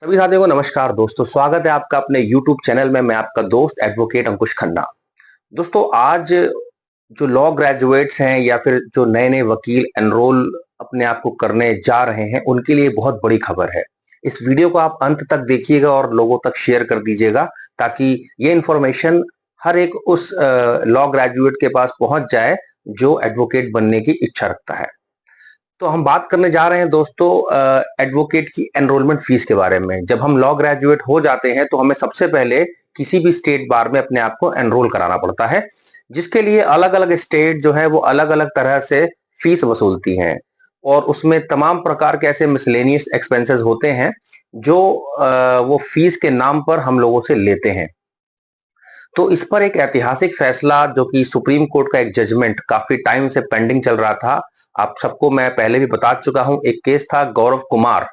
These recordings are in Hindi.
सभी साथियों को नमस्कार दोस्तों, स्वागत है आपका अपने YouTube चैनल में। मैं आपका दोस्त एडवोकेट अंकुश खन्ना। दोस्तों, आज जो लॉ ग्रेजुएट्स हैं या फिर जो नए नए वकील एनरोल अपने आप को करने जा रहे हैं, उनके लिए बहुत बड़ी खबर है। इस वीडियो को आप अंत तक देखिएगा और लोगों तक शेयर कर दीजिएगा ताकि ये इंफॉर्मेशन हर एक उस लॉ ग्रेजुएट के पास पहुंच जाए जो एडवोकेट बनने की इच्छा रखता है। तो हम बात करने जा रहे हैं दोस्तों एडवोकेट की एनरोलमेंट फीस के बारे में। जब हम लॉ ग्रेजुएट हो जाते हैं तो हमें सबसे पहले किसी भी स्टेट बार में अपने आप को एनरोल कराना पड़ता है, जिसके लिए अलग अलग स्टेट जो है वो अलग अलग तरह से फीस वसूलती हैं और उसमें तमाम प्रकार के ऐसे मिसलेनियस एक्सपेंसेस होते हैं जो वो फीस के नाम पर हम लोगों से लेते हैं। तो इस पर एक ऐतिहासिक फैसला, जो कि सुप्रीम कोर्ट का एक जजमेंट काफी टाइम से पेंडिंग चल रहा था। आप सबको मैं पहले भी बता चुका हूं। एक केस था Gaurav Kumar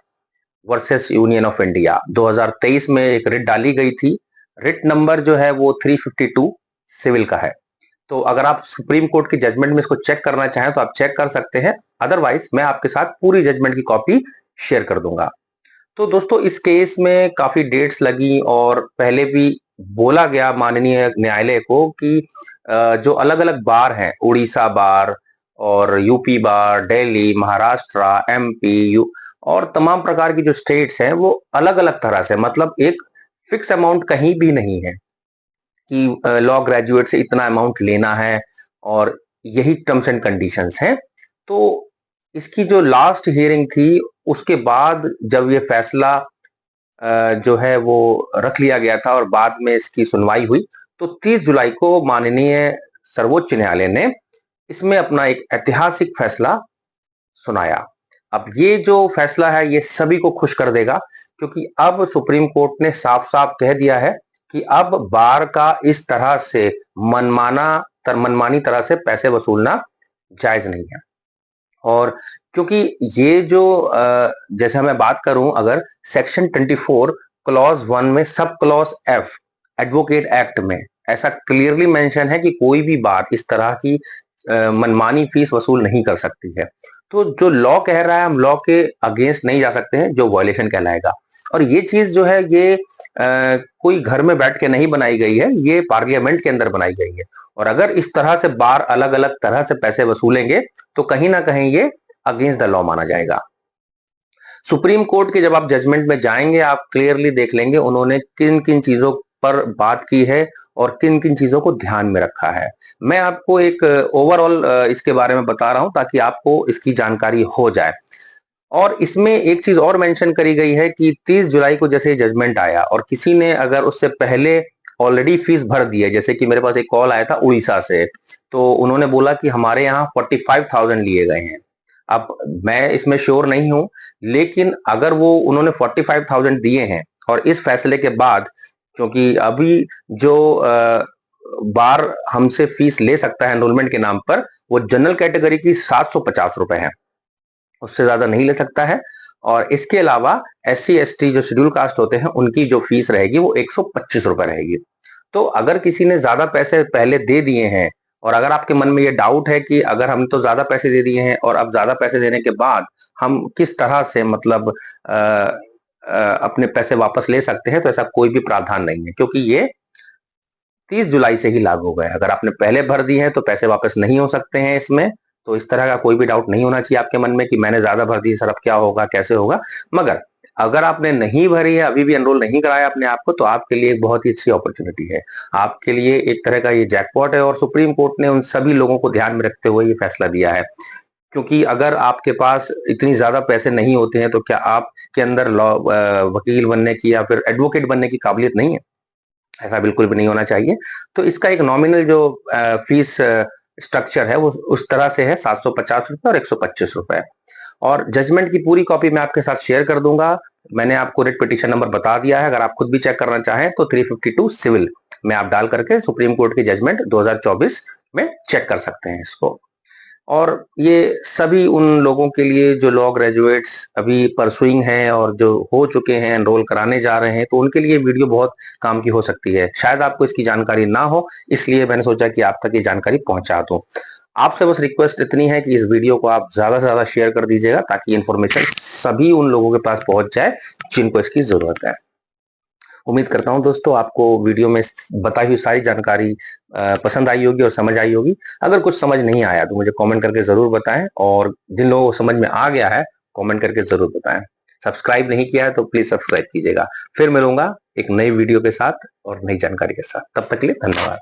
versus Union of India. 2023 में एक रिट डाली गई थी। रिट नंबर जो है वो 352 सिविल का है। तो अगर आप सुप्रीम कोर्ट की जजमेंट में इसको चेक करना चाहें तो आप चेक कर सकते हैं। अदरवाइज मैं आपके साथ पूरी जजमेंट की कॉपी शेयर कर दूंगा। तो दोस्तों, इस केस में काफी डेट्स लगी और पहले भी बोला गया माननीय न्यायालय को कि जो अलग अलग बार हैं, उड़ीसा बार और UP bar, Delhi, Maharashtra, MP, you और तमाम प्रकार की जो स्टेट्स हैं वो अलग अलग तरह से, मतलब एक फिक्स अमाउंट कहीं भी नहीं है कि लॉ ग्रेजुएट से इतना अमाउंट लेना है और यही टर्म्स एंड कंडीशंस हैं। तो इसकी जो लास्ट हियरिंग थी उसके बाद जब ये फैसला जो है वो रख लिया गया था और बाद में इसकी सुनवाई हुई, तो 30 जुलाई को माननीय सर्वोच्च न्यायालय ने इसमें अपना एक ऐतिहासिक फैसला सुनाया। अब ये जो फैसला है ये सभी को खुश कर देगा, क्योंकि अब सुप्रीम कोर्ट ने साफ साफ कह दिया है कि अब बार का इस तरह से मनमानी तरह से पैसे वसूलना जायज नहीं है। और क्योंकि ये जो जैसे मैं बात करूं, अगर सेक्शन 24 क्लॉज 1 में sub clause F advocate act में ऐसा क्लियरली मेंशन है कि कोई भी बार इस तरह की मनमानी फीस वसूल नहीं कर सकती है। तो जो लॉ कह रहा है, हम लॉ के अगेंस्ट नहीं जा सकते हैं, जो वायलेशन कहलाएगा। और ये चीज जो है ये कोई घर में बैठ के नहीं बनाई गई है, ये पार्लियामेंट के अंदर बनाई गई है। और अगर इस तरह से बार अलग अलग तरह से पैसे वसूलेंगे तो कहीं ना कहीं ये अगेंस्ट द लॉ माना जाएगा। सुप्रीम कोर्ट के जब आप जजमेंट में जाएंगे, आप क्लियरली देख लेंगे उन्होंने किन किन चीजों पर बात की है और किन किन चीजों को ध्यान में रखा है। मैं आपको एक ओवरऑल इसके बारे में बता रहा हूं ताकि आपको इसकी जानकारी हो जाए। और इसमें एक चीज और मेंशन करी गई है कि 30 जुलाई को जैसे जजमेंट आया और किसी ने अगर उससे पहले ऑलरेडी फीस भर दी है, जैसे कि मेरे पास एक कॉल आया था उड़ीसा से, तो उन्होंने बोला कि हमारे यहाँ 45,000 लिए गए हैं। अब मैं इसमें श्योर नहीं हूं, लेकिन अगर वो उन्होंने 45,000 दिए हैं और इस फैसले के बाद, क्योंकि अभी जो बार हमसे फीस ले सकता है एनरोलमेंट के नाम पर, वो जनरल कैटेगरी की 750 रुपए है, उससे ज्यादा नहीं ले सकता है। और इसके अलावा SC ST जो शेड्यूल कास्ट होते हैं उनकी जो फीस रहेगी वो 125 रुपए रहेगी। तो अगर किसी ने ज्यादा पैसे पहले दे दिए हैं और अगर आपके मन में ये डाउट है कि अगर हम तो ज्यादा पैसे दे दिए हैं और अब ज्यादा पैसे देने के बाद हम किस तरह से मतलब अपने पैसे वापस ले सकते हैं, तो ऐसा कोई भी प्रावधान नहीं है, क्योंकि ये 30 जुलाई से ही लागू हो गए। अगर आपने पहले भर दी है तो पैसे वापस नहीं हो सकते हैं इसमें। तो इस तरह का कोई भी डाउट नहीं होना चाहिए आपके मन में कि मैंने ज्यादा भर दी सर, अब क्या होगा, कैसे होगा। मगर अगर आपने नहीं भरी है, अभी भी एनरोल नहीं कराया अपने आप को, तो आपके लिए एक बहुत ही अच्छी अपॉर्चुनिटी है। आपके लिए एक तरह का ये जैकपॉट है और सुप्रीम कोर्ट ने उन सभी लोगों को ध्यान में रखते हुए ये फैसला दिया है। क्योंकि अगर आपके पास इतनी ज्यादा पैसे नहीं होते हैं तो क्या आपके अंदर लॉ वकील बनने की या फिर एडवोकेट बनने की काबिलियत नहीं है? ऐसा बिल्कुल भी नहीं होना चाहिए। तो इसका एक नॉमिनल जो फीस स्ट्रक्चर है वो उस तरह से है, 750 रुपए और 125 रुपए। और जजमेंट की पूरी कॉपी मैं आपके साथ शेयर कर दूंगा। मैंने आपको रिट पिटीशन नंबर बता दिया है, अगर आप खुद भी चेक करना चाहें तो 352 सिविल में आप डाल करके सुप्रीम कोर्ट की जजमेंट 2024 में चेक कर सकते हैं इसको। और ये सभी उन लोगों के लिए जो लॉ ग्रेजुएट्स अभी परसुइंग हैं और जो हो चुके हैं, एनरोल कराने जा रहे हैं, तो उनके लिए वीडियो बहुत काम की हो सकती है। शायद आपको इसकी जानकारी ना हो, इसलिए मैंने सोचा कि आप तक ये जानकारी पहुंचा दूं। आपसे बस रिक्वेस्ट इतनी है कि इस वीडियो को आप ज्यादा से ज्यादा शेयर कर दीजिएगा ताकि इन्फॉर्मेशन सभी उन लोगों के पास पहुंच जाए जिनको इसकी जरूरत है। उम्मीद करता हूं दोस्तों आपको वीडियो में बताई हुई सारी जानकारी पसंद आई होगी और समझ आई होगी। अगर कुछ समझ नहीं आया तो मुझे कमेंट करके जरूर बताएं, और जिन लोगों को समझ में आ गया है कमेंट करके जरूर बताएं। सब्सक्राइब नहीं किया है तो प्लीज सब्सक्राइब कीजिएगा। फिर मिलूंगा एक नई वीडियो के साथ और नई जानकारी के साथ। तब तक के लिए धन्यवाद।